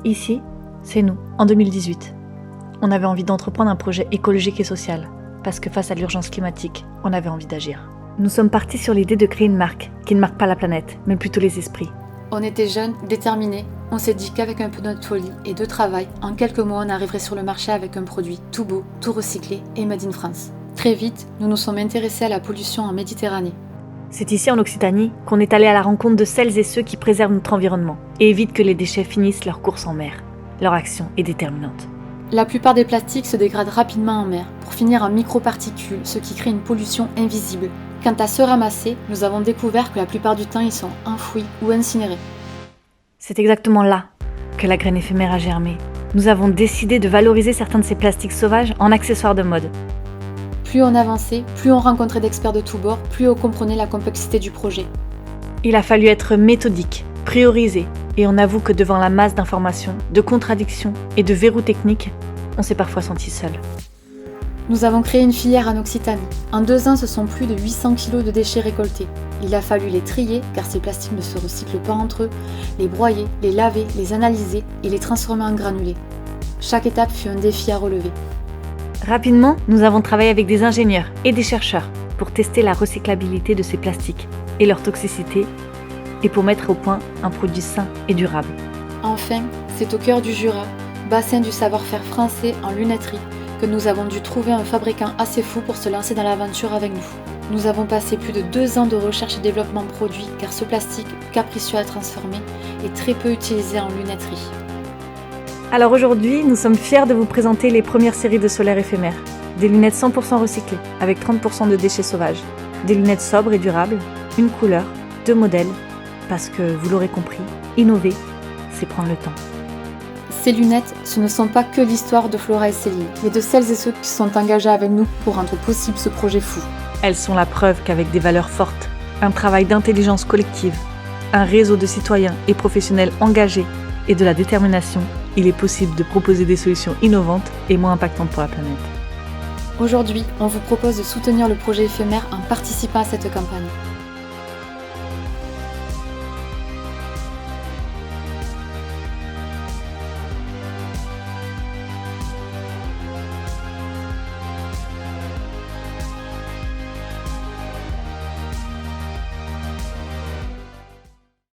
Ici, c'est nous, en 2018. On avait envie d'entreprendre un projet écologique et social, parce que face à l'urgence climatique, on avait envie d'agir. Nous sommes partis sur l'idée de créer une marque qui ne marque pas la planète, mais plutôt les esprits. On était jeunes, déterminés, on s'est dit qu'avec un peu de notre folie et de travail, en quelques mois on arriverait sur le marché avec un produit tout beau, tout recyclé et made in France. Très vite, nous nous sommes intéressés à la pollution en Méditerranée. C'est ici en Occitanie qu'on est allé à la rencontre de celles et ceux qui préservent notre environnement et évitent que les déchets finissent leur course en mer. Leur action est déterminante. La plupart des plastiques se dégradent rapidement en mer, pour finir en microparticules, ce qui crée une pollution invisible. Quant à se ramasser, nous avons découvert que la plupart du temps ils sont enfouis ou incinérés. C'est exactement là que la graine éphémère a germé. Nous avons décidé de valoriser certains de ces plastiques sauvages en accessoires de mode. Plus on avançait, plus on rencontrait d'experts de tous bords, plus on comprenait la complexité du projet. Il a fallu être méthodique, prioriser, et on avoue que devant la masse d'informations, de contradictions et de verrous techniques, on s'est parfois senti seul. Nous avons créé une filière en Occitanie. En 2 ans, ce sont plus de 800 kg de déchets récoltés. Il a fallu les trier, car ces plastiques ne se recyclent pas entre eux, les broyer, les laver, les analyser et les transformer en granulés. Chaque étape fut un défi à relever. Rapidement, nous avons travaillé avec des ingénieurs et des chercheurs pour tester la recyclabilité de ces plastiques et leur toxicité, et pour mettre au point un produit sain et durable. Enfin, c'est au cœur du Jura, bassin du savoir-faire français en lunetterie, que nous avons dû trouver un fabricant assez fou pour se lancer dans l'aventure avec nous. Nous avons passé plus de 2 ans de recherche et développement produit, car ce plastique, capricieux à transformer, est très peu utilisé en lunetterie. Alors aujourd'hui, nous sommes fiers de vous présenter les premières séries de solaires éphémères. Des lunettes 100% recyclées, avec 30% de déchets sauvages. Des lunettes sobres et durables, une couleur, 2 modèles, parce que, vous l'aurez compris, innover, c'est prendre le temps. Ces lunettes, ce ne sont pas que l'histoire de Flora et Céline, mais de celles et ceux qui sont engagés avec nous pour rendre possible ce projet fou. Elles sont la preuve qu'avec des valeurs fortes, un travail d'intelligence collective, un réseau de citoyens et professionnels engagés et de la détermination, il est possible de proposer des solutions innovantes et moins impactantes pour la planète. Aujourd'hui, on vous propose de soutenir le projet éphémère en participant à cette campagne.